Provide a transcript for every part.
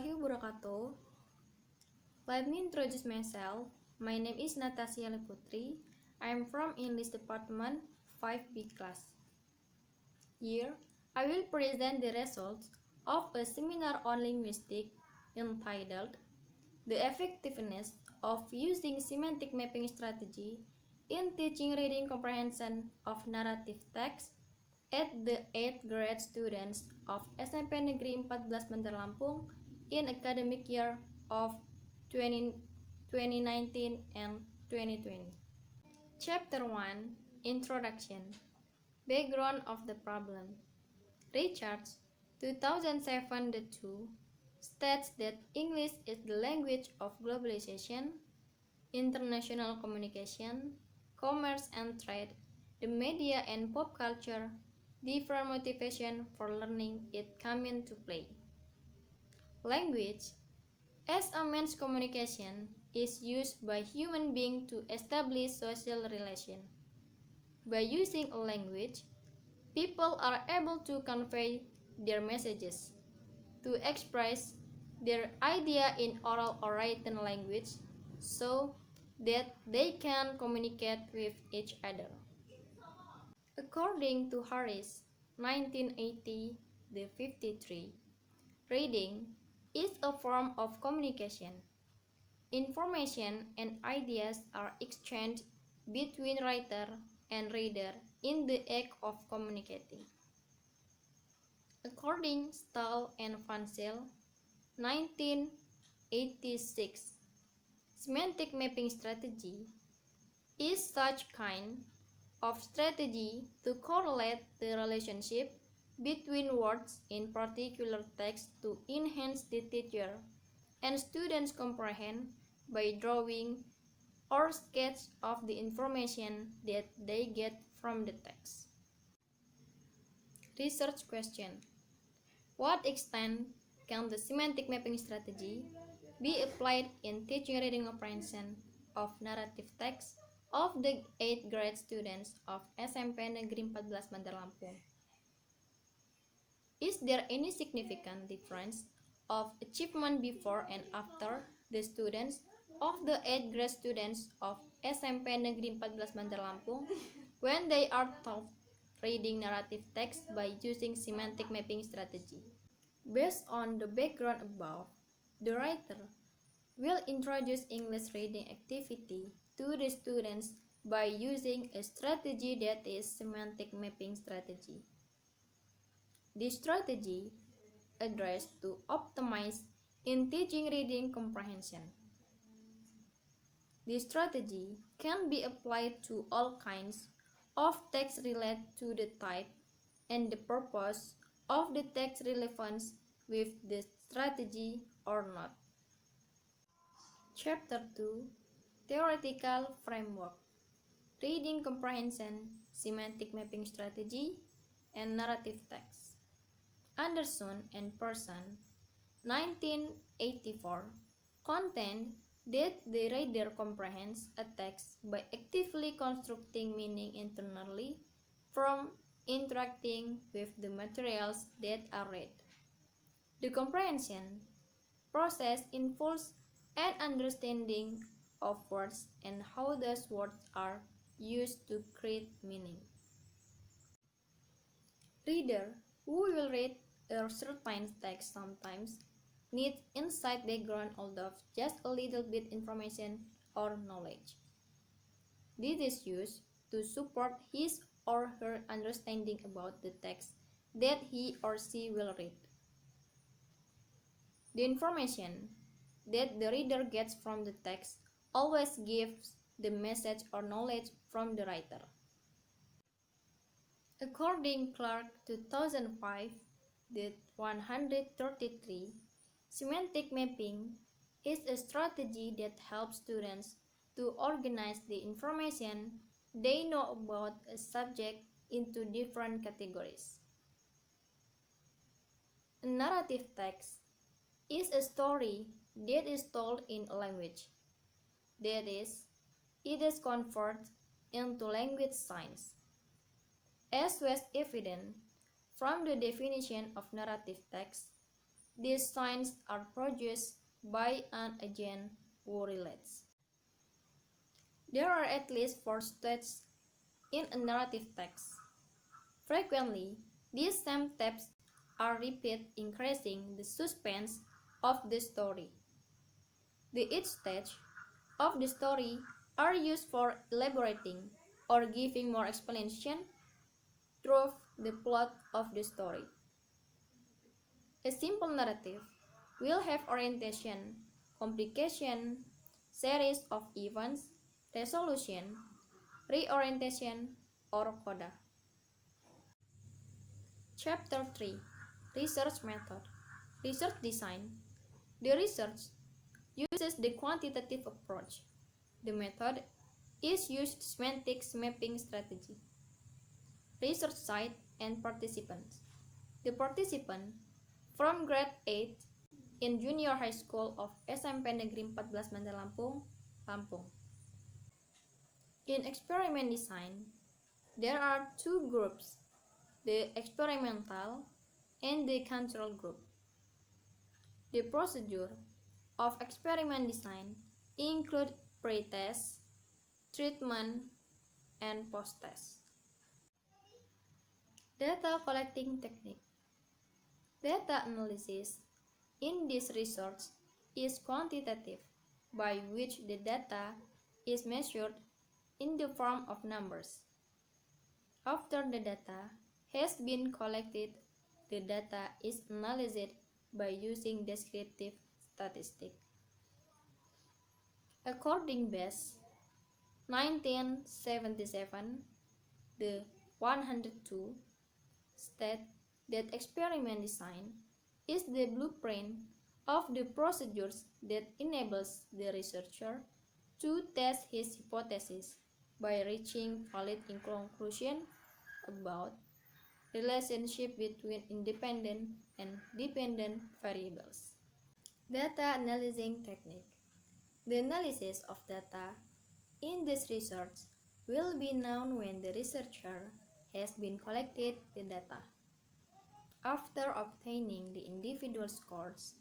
warahmatullahi wabarakatuh. Let me introduce myself. My name is Natasia Putri. I am from English Department 5B class. Here, I will present the results of a seminar on linguistics entitled The Effectiveness of Using Semantic Mapping Strategy in Teaching Reading Comprehension of Narrative Text at the 8th grade students of SMP Negeri 14 Bandar Lampung in academic year of 2019 and 2020. Chapter 1 Introduction. Background of the problem. Richards, 2007-2, states that English is the language of globalization, international communication, commerce and trade, the media and pop culture. Different motivation for learning it come into play. Language, as a means communication, is used by human beings to establish social relation. By using a language, people are able to convey their messages, to express their idea in oral or written language, so that they can communicate with each other. According to Harris, 1980-53, reading is a form of communication. Information and ideas are exchanged between writer and reader in the act of communicating. According to Stahl and Vansel, 1986, semantic mapping strategy is such kind of strategy to correlate the relationship between words in particular text to enhance the teacher and students' comprehend by drawing or sketch of the information that they get from the text. Research question. What extent can the semantic mapping strategy be applied in teaching reading comprehension of narrative text of the 8th grade students of SMP Negeri 14 Bandar Lampung? Is there any significant difference of achievement before and after the students of the 8th grade students of SMP Negeri 14 Bandar Lampung when they are taught reading narrative text by using semantic mapping strategy? Based on the background above, the writer will introduce English reading activity to the students by using a strategy that is semantic mapping strategy. This strategy addressed to optimize in teaching reading comprehension. This strategy can be applied to all kinds of text related to the type and the purpose of the text relevance with the strategy or not. Chapter 2 Theoretical Framework. Reading Comprehension, Semantic Mapping Strategy, and Narrative Text. Anderson and Person, 1984, contend that the reader comprehends a text by actively constructing meaning internally from interacting with the materials that are read. The comprehension process involves an understanding of words and how those words are used to create meaning. Reader who will read a certain text sometimes needs inside background although just a little bit information or knowledge. This is used to support his or her understanding about the text that he or she will read. The information that the reader gets from the text always gives the message or knowledge from the writer. According Clark 2005, the 133, semantic mapping is a strategy that helps students to organize the information they know about a subject into different categories. A narrative text is a story that is told in a language. That is, it is converted into language science. As was evident from the definition of narrative text, These signs are produced by an agent who relates. There are at least 4 steps in a narrative text. Frequently, these same steps are repeated, increasing the suspense of the story. Each stage of the story are used for elaborating or giving more explanation through the plot of the story. A simple narrative will have orientation, complication, series of events, resolution, reorientation, or coda. Chapter 3. Research Method. Research Design. The research uses the quantitative approach. The method is used semantics mapping strategy. Research site and participants. The participant from grade 8 in Junior High School of SMP Negeri 14 Bandar Lampung, Lampung. In experiment design, there are 2 groups, the experimental and the control group. The procedure of experiment design include pre-test, treatment, and post-test. Data collecting technique. Data analysis in this research is quantitative, by which the data is measured in the form of numbers. After the data has been collected, the data is analyzed by using descriptive statistics. According Best, 1977, the 102 state that experiment design is the blueprint of the procedures that enables the researcher to test his hypothesis by reaching valid conclusion about relationship between independent and dependent variables. Data analyzing technique. The analysis of data in this research will be known when the researcher has been collected the data. After obtaining the individual scores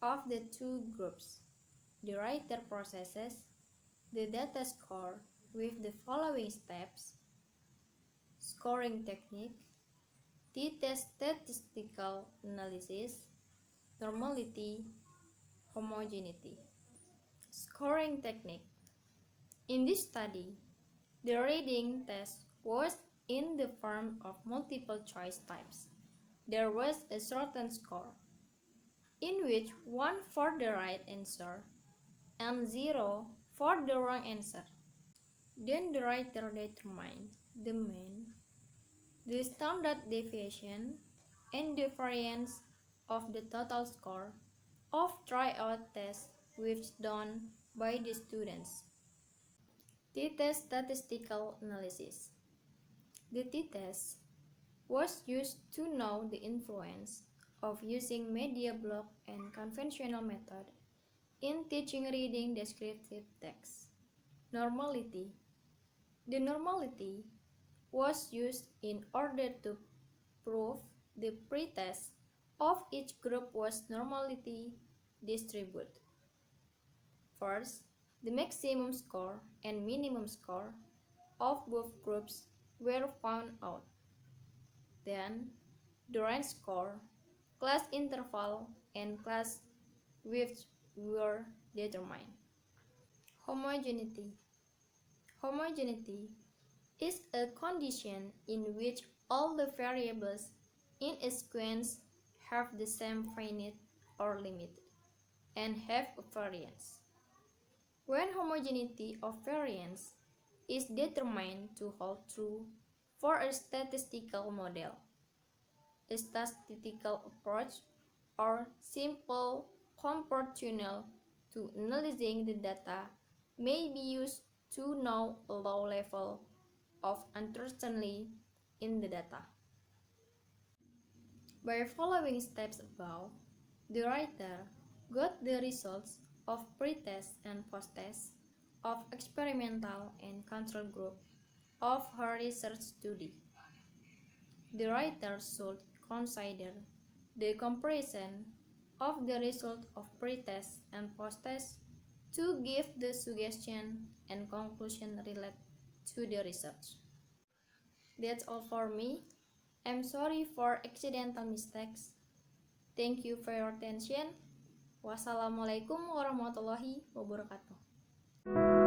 of the 2 groups, the writer processes the data score with the following steps: scoring technique, t-test statistical analysis, normality, homogeneity. Scoring technique. In this study, the reading test was in the form of multiple choice types. There was a shortened score, in which 1 for the right answer and 0 for the wrong answer. Then the writer determined the mean, the standard deviation, and the variance of the total score of tryout tests which done by the students. T-test statistical analysis. The t-test was used to know the influence of using media block and conventional method in teaching reading descriptive text. Normality. The normality was used in order to prove the pretest of each group was normality distributed. First, the maximum score and minimum score of both groups were found out. Then, the range score, class interval, and class width were determined. Homogeneity. Homogeneity is a condition in which all the variables in a sequence have the same finite or limit and have a variance. When homogeneity of variance is determined to hold true for a statistical model, a statistical approach or simple proportional to analyzing the data may be used to know a low level of uncertainty in the data. By following steps above, the writer got the results of pre-test and post-test of experimental and control group of her research study. The writer should consider the comparison of the result of pre-test and post-test to give the suggestion and conclusion related to the research. That's all for me. I'm sorry for accidental mistakes. Thank you for your attention. Wassalamualaikum warahmatullahi wabarakatuh.